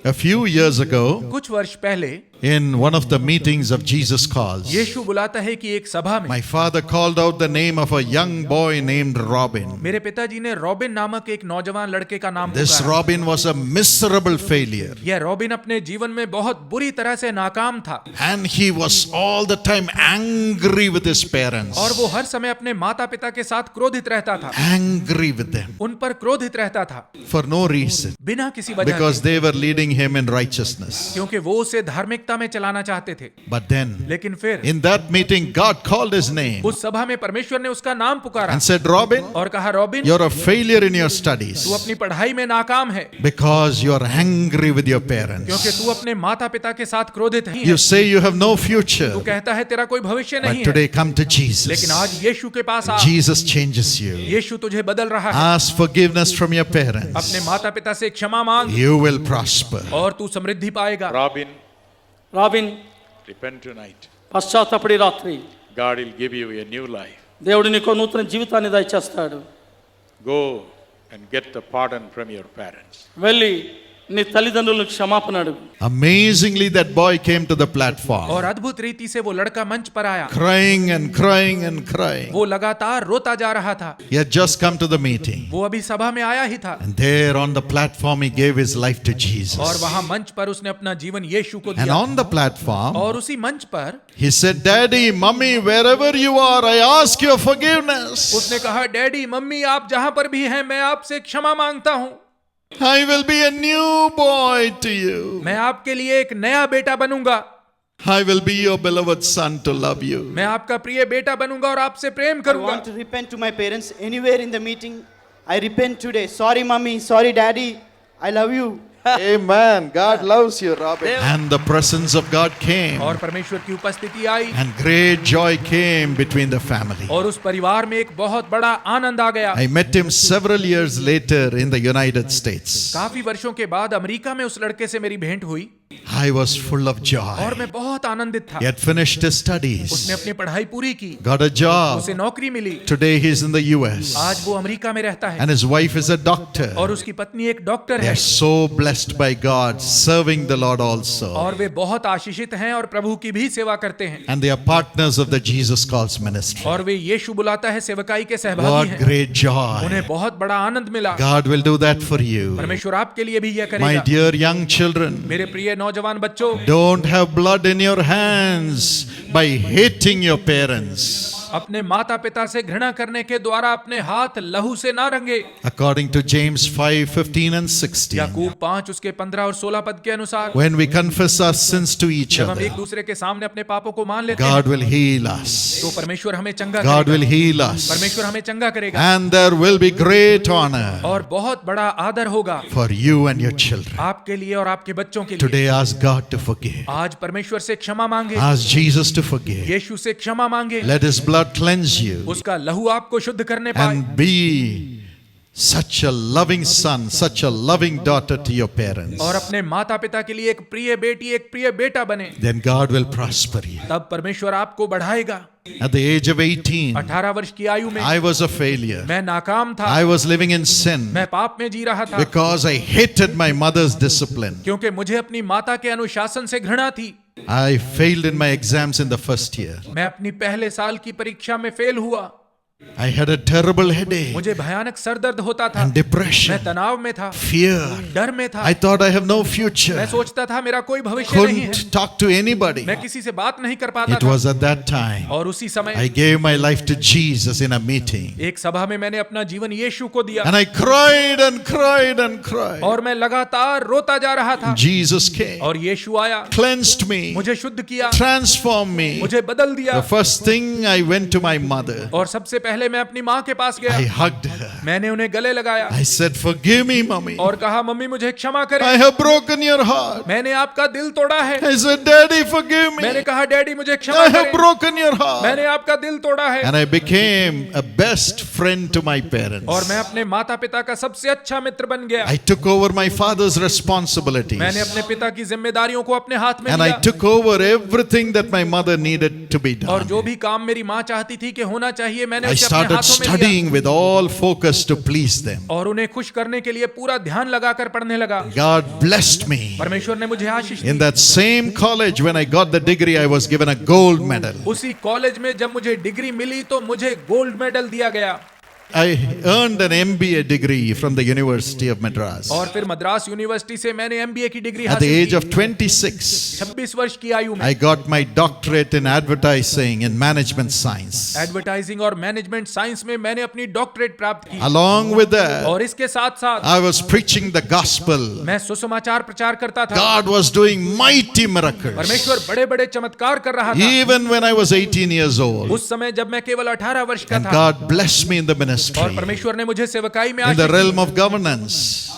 A few years ago, कुछ वर्ष पहले in one of the meetings of Jesus Calls, यीशु बुलाता है कि एक सभा में my father called out the name of a young boy named Robin. मेरे पिताजी ने रॉबिन नामक एक नौजवान लड़के का नाम This पुकारा। Robin was a miserable failure. यह रॉबिन अपने जीवन में बहुत बुरी तरह से नाकाम था And he was all the time angry with his parents. और वो हर समय अपने माता पिता के साथ क्रोधित रहता था, Angry with them. उन पर क्रोधित रहता था For no reason. बिना किसी वजह Because के, they were leading him in righteousness. क्योंकि वो उसे धार्मिकता में चलाना चाहते थे। But then, लेकिन फिर in that meeting, God called his name उस सभा में परमेश्वर ने उसका नाम पुकारा and said, Robin, और कहा, robin you're a failure in your studies तू अपनी पढ़ाई में नाकाम है because you're angry with your क्योंकि parents. तू अपने माता पिता के साथ क्रोधित नहीं है। You say you have no future, तू कहता है तेरा कोई भविष्य but नहीं है, today come to लेकिन Jesus. आज यीशु के पास आ। Jesus changes you. यीशु तुझे बदल रहा है। Ask forgiveness from your parents. अपने माता पिता से क्षमा मांग You will prosper. और तू समृद्धि पाएगा। Robin repent tonight. పశ్చాత్తాపడి రాత్రి God will give you a new life. దేవుడు నీకు నూతన జీవితాన్ని దయచేస్తాడు. Go and get the pardon from your parents. వెళ్ళి నీ తల్లిదండ్రులకు క్షమాపణ అడుగు. Amazingly, that boy came to the platform, और अद्भुत रीति से वो लड़का मंच पर आया, crying and crying and crying. वो लगातार रोता जा रहा था। He had just come to the meeting. वो अभी सभा में आया ही था And there on the platform, he gave his life to और Jesus. वहां मंच पर उसने अपना जीवन यीशु को And दिया। on the platform, और उसी मंच पर he said, Daddy, Mommy, wherever you are, I ask your forgiveness. उसने कहा, डैडी मम्मी आप जहां पर भी हैं मैं आपसे क्षमा मांगता हूं। I will be a new boy to you. मैं आपके लिए एक नया बेटा बनूंगा। I will be your beloved son to love you. मैं आपका प्रिय बेटा बनूंगा और आपसे प्रेम I करूंगा। want to repent to my parents anywhere in the meeting. I repent today. Sorry, mommy. Sorry, daddy. I love you. Amen. God loves you, Robin. And the presence of God came. और परमेश्वर की उपस्थिति आई And great joy came between the family. और उस परिवार में एक बहुत बड़ा आनंद आ गया। I met him several years later in the United States. काफी वर्षों के बाद अमेरिका में उस लड़के से मेरी भेंट हुई I was full of और joy. मैं बहुत आनंदित था। He had finished his उसने studies, अपनी पढ़ाई पूरी की, got a job. उसे नौकरी मिली। Today he's in the US. आज वो अमेरिका में रहता है And his wife is a doctor. और उसकी पत्नी एक डॉक्टर They है are so blessed by God, serving the Lord also. और वे बहुत आशीषित हैं और प्रभु की भी सेवा करते हैं And they are partners of the Jesus Calls ministry. और वे यीशु बुलाता है सेवकाई के सहभागी What हैं। great joy. उन्हें बहुत बड़ा आनंद मिला। God will do that for you. परमेश्वर आपके लिए भी यह My करेगा। dear young children, मेरे प्रिय नौजवान बच्चों, don't have blood in your hands by hating your parents. अपने माता पिता से घृणा करने के द्वारा अपने हाथ लहू से ना रंगे। According to James 5:15 and 16. याकूब 5 उसके 15 और 16 पद के अनुसार When we confess our sins to each जब हम other, एक दूसरे के सामने अपने पापों को मान लेते हैं God will heal us. तो परमेश्वर हमें चंगा God will करेगा। heal us. परमेश्वर हमें चंगा करेगा And there will be great honor और बहुत बड़ा आदर होगा for you and your children. आपके लिए और आपके बच्चों के लिए। Today ask God to forgive. आज परमेश्वर से क्षमा मांगे, Ask Jesus to forgive. यीशु से क्षमा मांगे, Let his blood cleanse you उसका लहू आपको शुद्ध करने पाए and be such a loving son, such a loving daughter to your parents. और अपने माता पिता के लिए एक प्रिय बेटी एक प्रिय बेटा बने। Then God will prosper you. तब परमेश्वर आपको बढ़ाएगा। At the age of 18, 18 वर्ष की आयु में I was a failure. मैं नाकाम था, I was living in sin मैं पाप में जी रहा था because I hated my mother's discipline. क्योंकि मुझे अपनी माता के अनुशासन से घृणा थी। I failed in my exams in the first year. मैं अपनी पहले साल की परीक्षा में फेल हुआ। I had a terrible headache मुझे भयानक सर दर्द होता था, and depression, मैं तनाव में था, fear. डर में था। I thought I have no future. मैं सोचता था मेरा कोई भविष्य नहीं है, Couldn't talk to anybody. मैं किसी से बात नहीं कर पाता It था। was at that time और उसी समय I gave my life to Jesus in a meeting. एक सभा में मैंने अपना जीवन यीशु को दिया And I cried and cried and cried. और मैं लगातार रोता जा रहा था। Jesus came, और यीशु आया, cleansed me, मुझे शुद्ध किया, transformed me. मुझे बदल दिया। The first thing, I went to my mother. और सबसे पहले मैं अपनी माँ के पास I गया, hugged her. मैंने उन्हें गले लगाया I said, forgive me, mommy. और कहा, मम्मी मुझे क्षमा करें, I have broken your heart. मैंने आपका दिल तोड़ा है। I said, Daddy, forgive me. मैंने कहा, डैडी मुझे क्षमा I have करें, broken your heart. मैंने आपका दिल तोड़ा है। And I became a best friend to my parents. और मैं अपने माता पिता का सबसे अच्छा मित्र बन गया। I took over my father's responsibilities. मैंने अपने पिता की जिम्मेदारियों को अपने हाथ में And I लिया took over everything that my mother needed to be और जो done. भी काम मेरी माँ चाहती थी कि होना चाहिए, मैंने I उसे अपने started हाथों में लिया studying with all focus to please them. और उन्हें खुश करने के लिए पूरा ध्यान लगाकर पढ़ने लगा। God blessed me. परमेश्वर ने मुझे आशीष In the. that same college, when I got the degree, I was given a gold medal. उसी कॉलेज में जब मुझे डिग्री मिली तो मुझे गोल्ड मेडल दिया गया I earned an MBA degree from the University of Madras. और फिर मद्रास यूनिवर्सिटी से मैंने एमबीए की डिग्री At the हासिल age की। of 26, 26 वर्ष की आयु में I got my doctorate in advertising and management science. Advertising और मैनेजमेंट साइंस में मैंने अपनी डॉक्टरेट प्राप्त की। Along with that, और इसके साथ साथ I was preaching the gospel. मैं सुसमाचार प्रचार करता था। God was doing mighty miracles. परमेश्वर बड़े बड़े चमत्कार कर रहा था। Even when I was 18 years old. उस समय जब मैं केवल 18 वर्ष का And था God blessed me in the ministry. और परमेश्वर ने मुझे सेवकाई में In the Ashish realm the, of governance.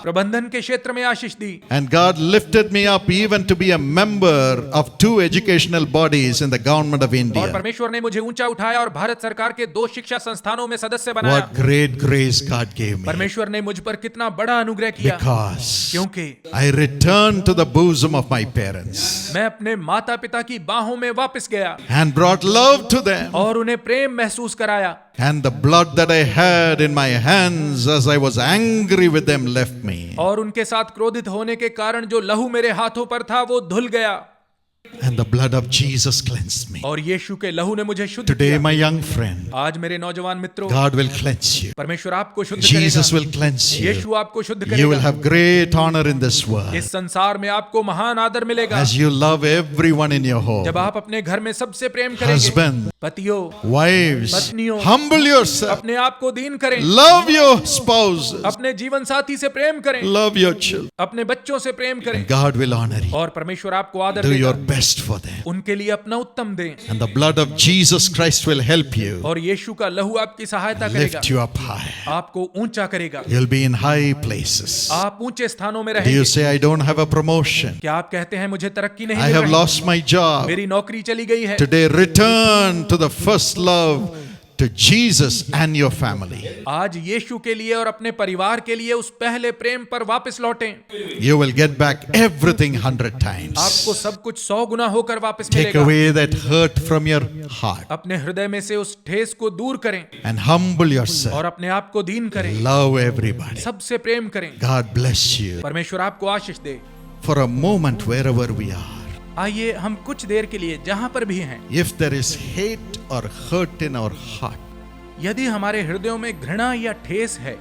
प्रबंधन के क्षेत्र में आशीष दी And God lifted me up even to be a member of 2 educational bodies in the government of और India. परमेश्वर ने मुझे ऊंचा उठाया और भारत सरकार के 2 शिक्षा संस्थानों में सदस्य बनाया। What great grace God gave me. परमेश्वर ने मुझ पर कितना बड़ा अनुग्रह किया, Because क्योंकि I returned to the bosom of my parents मैं अपने माता पिता की बाहों में वापस गया and brought love to them. और उन्हें प्रेम महसूस कराया And the blood that I had in my hands as I was angry with them left me. और उनके साथ क्रोधित होने के कारण जो लहू मेरे हाथों पर था वो धुल गया And the blood of Jesus cleansed me. और यीशु के लहू ने मुझे शुद्ध Today, किया। my young friend, आज मेरे नौजवान मित्रों, God will cleanse you. परमेश्वर आपको शुद्ध Jesus करेगा, will cleanse you. यीशु आपको शुद्ध You will करेगा। have great honor in this world इस संसार में आपको महान आदर मिलेगा as you love everyone in your home. जब आप अपने घर में सबसे प्रेम करेंगे। Husband, पतियों, wives, पत्नियों, humble yourself. अपने आप को दीन करें, Love your spouses. अपने जीवन साथी से प्रेम करें, Love your children. अपने बच्चों से प्रेम करें God will honor you. और परमेश्वर आपको आदर Do your देगा। best for them. उनके लिए अपना उत्तम दें And the blood of Jesus Christ will help you और यीशु का लहू आपकी सहायता करेगा, lift you up high. आपको ऊंचा करेगा, You'll be in high places. आप ऊंचे स्थानों में Do you रहेंगे। say, I don't have a promotion? क्या आप कहते हैं मुझे तरक्की नहीं I मिल have रही, lost my job. मेरी नौकरी चली गई है। Today, return to the first love, to Jesus and your family. आज यीशु के लिए और अपने परिवार के लिए उस पहले प्रेम पर वापस लौटें। You will get back everything 100 times. आपको सब कुछ 100 गुना होकर वापस Take मिलेगा। away that hurt from your heart अपने हृदय में से उस ठेस को दूर करें and humble yourself. और अपने आप को दीन करें, Love everybody. सबसे प्रेम करें। God bless you. परमेश्वर आपको आशीष दे। For a moment, wherever we are, आइए हम कुछ देर के लिए जहां पर भी हैं, if there is hate or hurt in our heart यदि हमारे हृदयों में घृणा या ठेस है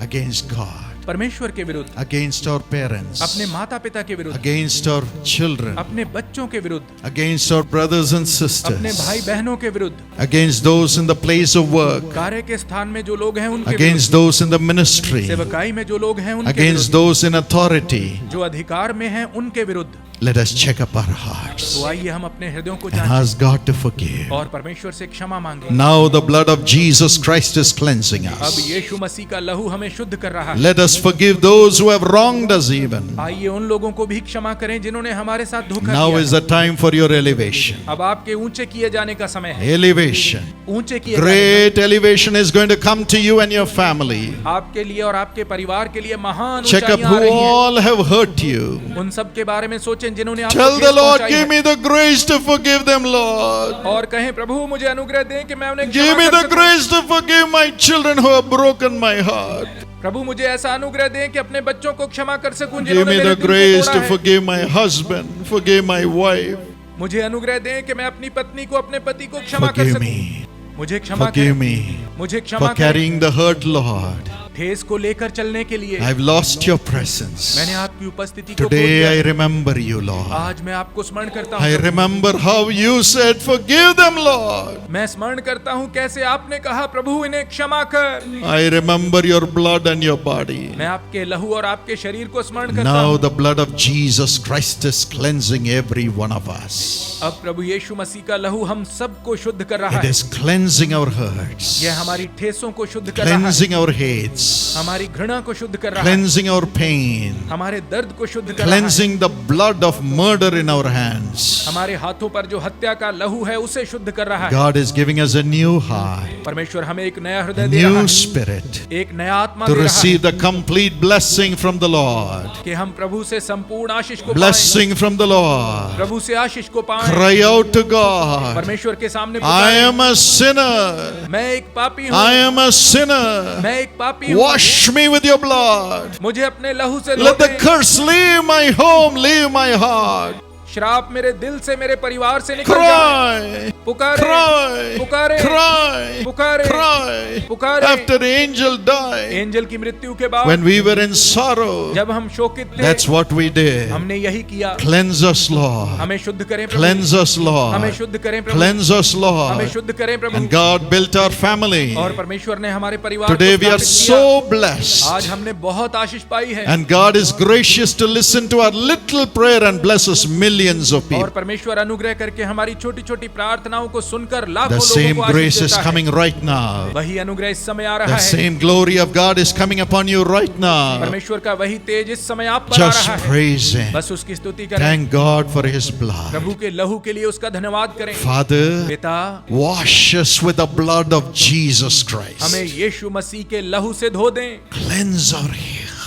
against God, परमेश्वर के विरुद्ध, against our parents, अपने माता पिता के विरुद्ध, against our children, अपने बच्चों के विरुद्ध, against our brothers and अपने sisters, भाई बहनों के विरुद्ध, against those in the place of work, कार्य के स्थान में जो लोग हैं उनके against विरुद्ध, those in the ministry, सेवकाई में जो लोग हैं उनके against विरुद्ध, those in authority. जो अधिकार में हैं उनके विरुद्ध, Let us check up our hearts तो आइए हम अपने हृदयों को and जांचें ask God to forgive. और परमेश्वर से क्षमा मांगे। Now the blood of Jesus Christ is cleansing अब us. यीशु मसीह का लहू हमें शुद्ध कर रहा है। Let us forgive those who have wronged us even. आइए उन लोगों को भी क्षमा करें जिन्होंने हमारे साथ धोखा Now किया। is the time for your elevation. अब आपके ऊंचे किए जाने का समय है। Elevation. ऊंचे किए जाने Great elevation is going to come to you and your family. का आपके लिए और आपके परिवार के लिए महान Check up ऊंचाइयां आ who रही हैं। all have hurt you. उन सब के बारे में सोचें जिन्होंने आपको Tell ठेस the Lord, पहुंचाई give है। me the grace to forgive them, Lord. और कहें प्रभु मुझे अनुग्रह दें कि मैं उन्हें Give क्षमा me कर the सकूं। grace to forgive my children who have broken my heart. प्रभु मुझे ऐसा अनुग्रह दें कि अपने बच्चों को क्षमा कर सकूं Give जिन्होंने me मेरे the दिल grace को to तोड़ा है। forgive my husband, forgive my wife. मुझे अनुग्रह दें कि मैं अपनी पत्नी को अपने पति को क्षमा कर Forgive सकूं। me. मुझे क्षमा Forgive करें, me मुझे क्षमा for करें। carrying the hurt, Lord. ठेस को लेकर चलने के लिए I've lost your presence. मैंने आपकी उपस्थिति को खो Today दिया I है। remember you, Lord. आज मैं आपको स्मरण करता I हूँ। remember how you said, forgive them, Lord. मैं स्मरण करता हूँ कैसे आपने कहा प्रभु इन्हें क्षमा कर। I remember your blood and your body. मैं आपके लहू और आपके शरीर को स्मरण करता Now हूँ। the blood of Jesus Christ is cleansing every one of us. अब प्रभु यीशु मसीह का लहू हम सबको शुद्ध कर रहा It है। is cleansing our hurts, यह हमारी ठेसों को शुद्ध कर रहा है, cleansing our hates, हमारी घृणा को शुद्ध कर रहा है, cleansing our pain, हमारे दर्द को शुद्ध कर रहा है, cleansing the blood of murder in our hands. हमारे हाथों पर जो हत्या का लहू है उसे शुद्ध कर रहा है। God is giving us a new heart, परमेश्वर हमें एक नया a हृदय दे रहा new है, spirit एक नया आत्मा to दे रहा receive the complete blessing from the Lord. है कि हम प्रभु से संपूर्ण आशीष को पाएं, Blessing from the Lord. प्रभु से आशीष को पाएं। Cry out to God. परमेश्वर के सामने I पुकारें, am a sinner. मैं एक पापी हूँ, I am a sinner. मैं एक पापी हूँ, Wash me with your blood. मुझे अपने लहू से धो Let the they. curse leave my home, leave my heart. श्राप मेरे दिल से, मेरे परिवार से निकल जाए। Cry, पुकारे, cry, पुकारे, cry, पुकारे, cry. पुकारे। After the angel died, angel की मृत्यु के बाद when we were in sorrow, जब हम शोकित थे, that's what we did. हमने यही किया। Cleanse us, Lord. हमें शुद्ध करें प्रभु, Cleanse us, हमें Lord. शुद्ध करें प्रभु, Cleanse us, हमें Lord. शुद्ध करें प्रभु। And God built our family. और परमेश्वर ने हमारे परिवार को Today we are स्थापित so किया। blessed. आज हमने बहुत आशीष पाई है, And God is gracious to listen to our little prayer and bless us millions of और people. परमेश्वर अनुग्रह करके हमारी छोटी छोटी प्रार्थनाओं को सुनकर लाखों The लोगों same को आशीष grace is देता है। coming right now. वही अनुग्रह इस समय आ रहा The है, same glory of God is coming upon you right now. परमेश्वर का वही तेज इस समय आप पर आ Just रहा है। praise Him. बस उसकी स्तुति करें, Thank God for His blood. प्रभु के लहू के लिए उसका धन्यवाद करें। Father, पिता, wash us with the blood of Jesus Christ. हमें यीशु मसीह के लहू से धो दें, Cleanse our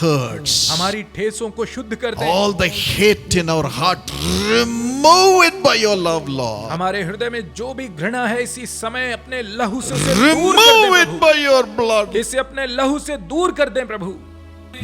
hurts. हमारी ठेसों को शुद्ध कर दें, All the hate in our heart, remove it by your love, Lord. हमारे हृदय में जो भी घृणा है इसी समय अपने लहू से उसे दूर कर Remove दें it Prabhu, by your blood. इसे अपने लहू से दूर कर दें प्रभु।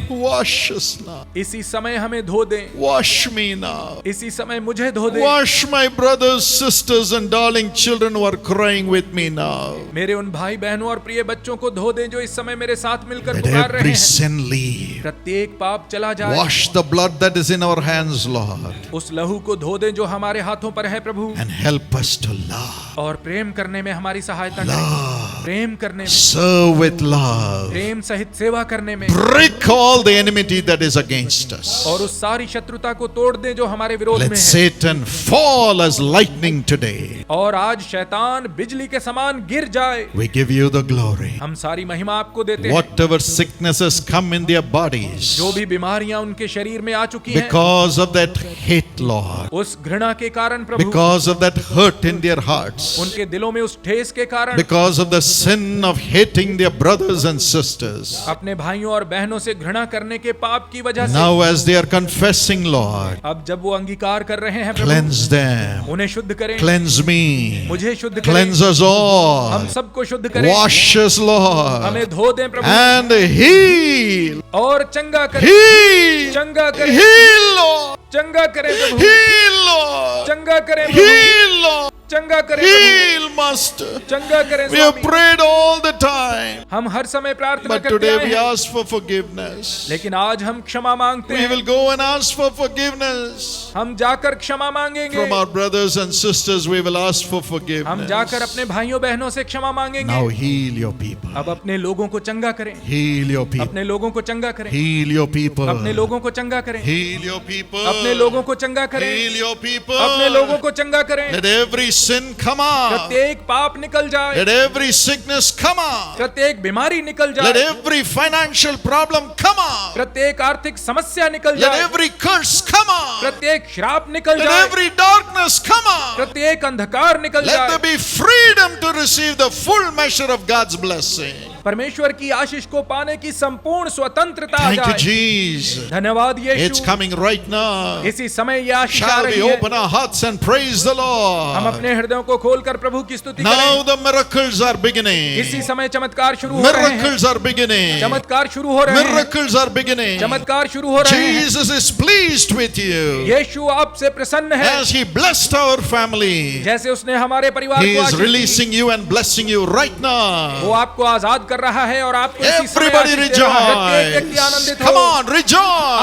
Wash us now. इसी समय हमें धो दें, Wash me now. इसी समय मुझे धो दें। Wash my brothers, sisters, and darling children who are crying with me now. मेरे उन भाई बहनों और प्रिय बच्चों को धो दें जो इस समय मेरे साथ मिलकर Let पुकार रहे every हैं। sin leave. प्रत्येक पाप चला जाए। Wash the blood that is in our hands, Lord, उस लहू को धो दें जो हमारे हाथों पर है प्रभु, and help us to love, और प्रेम करने में हमारी सहायता करें। प्रेम करने में, serve with love, प्रेम सहित सेवा करने में, break all the enmity that is against us. और उस सारी शत्रुता को तोड़ दें जो हमारे विरोध Let में है। Satan fall as lightning today. और आज शैतान बिजली के समान गिर जाए। We give you the glory. हम सारी महिमा आपको देते हैं। Whatever sicknesses come in their bodies जो भी बीमारियां उनके शरीर में आ चुकी हैं, because of that hate, Lord, उस घृणा के कारण प्रभु, because of that hurt in their hearts, उनके दिलों में उस ठेस के कारण, because of the sin of hating their brothers and sisters. अपने भाइयों और बहनों से घृणा करने के पाप की वजह से, Now as they are confessing, Lord, अब जब वो अंगीकार कर रहे हैं प्रभु, cleanse them, उन्हें शुद्ध करें, cleanse me, मुझे शुद्ध करें, cleanse us हम all, सबको शुद्ध करें, wash us, Lord, हमें धो दें प्रभु, and heal, और चंगा करें, heal, चंगा करें, heal, Lord, चंगा करें प्रभु, heal, Lord, चंगा करें प्रभु, heal, Lord, चंगा करें प्रभु, heal, Master. चंगा करें We have Swami. prayed all the time, हम हर समय प्रार्थना but करते today आए we हैं, ask for forgiveness. लेकिन आज हम क्षमा मांगते We हैं। will go and ask for forgiveness. हम जाकर क्षमा मांगेंगे, From our brothers and sisters, we will ask for हम forgiveness. जाकर अपने भाइयों बहनों से क्षमा मांगेंगे। Now heal your people. अब अपने लोगों को चंगा करें, Heal your people. अपने लोगों को चंगा करें, Heal your people. अपने लोगों को चंगा करें, Heal your people. अपने लोगों को चंगा करें, Heal your people. अपने लोगों को चंगा करें। Let every sin come out. प्रत्येक पाप निकल जाए, Let every sickness come out. प्रत्येक बीमारी निकल Let जाए, every financial problem come out. प्रत्येक आर्थिक समस्या निकल Let जाए, every curse come out. प्रत्येक श्राप निकल Let जाए, every darkness come out. प्रत्येक अंधकार निकल Let there जाए। be freedom to receive the full measure of God's blessing. परमेश्वर की आशीष को पाने की संपूर्ण स्वतंत्रता आ Thank you, जाए। Jesus. धन्यवाद It's Yeshu. coming right now. इसी समय यह आशीष आ Shall रही we है। open our hearts and praise the हम Lord? अपने हृदयों को खोलकर प्रभु की स्तुति Now करें। the miracles are beginning. इसी समय चमत्कार शुरू हो रहे हैं। Miracles are beginning. चमत्कार शुरू हो रहे हैं। Miracles are beginning. चमत्कार शुरू हो रहे हैं। Jesus is pleased with you यीशु आपसे प्रसन्न है, as He blessed our family. जैसे उसने हमारे परिवार He को is Ashish the. releasing you and blessing you right वो now. आपको आजाद कर रहा है और आपको इसी समय Everybody आशीष दे रहा है। प्रत्येक व्यक्ति rejoice. आनंदित Come हो, on,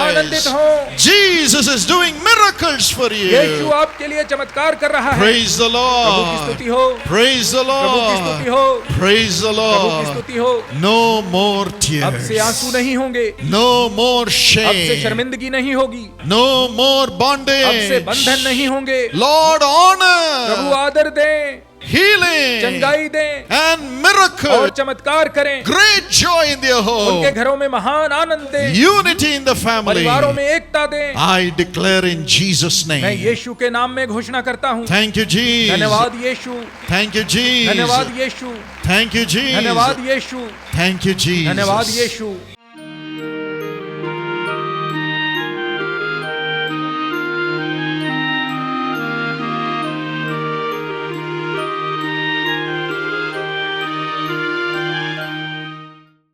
आनंदित rejoice. हो। Jesus is doing miracles for Yeshu you. आपके लिए चमत्कार कर रहा है। Praise the प्रभु की Lord. स्तुति हो, Praise the प्रभु की स्तुति Lord. हो, Praise the प्रभु की Lord. स्तुति हो। No more अब से आंसू tears. नहीं होंगे, No more अब से shame. शर्मिंदगी नहीं होगी, No more अब से bondage. बंधन नहीं होंगे। Lord, प्रभु honor. आदर दें, healing चंगाई दें and miracle, और चमत्कार करें, great joy in their उनके home, घरों में महान आनंद दें, unity in the family. परिवारों में एकता दें। I declare in Jesus' मैं name. यीशु के नाम में घोषणा करता हूँ। Thank you, Jesus. धन्यवाद यीशु, Thank you, Jesus. धन्यवाद यीशु, Thank you, Jesus. धन्यवाद यीशु, Thank you, Jesus. धन्यवाद यीशु।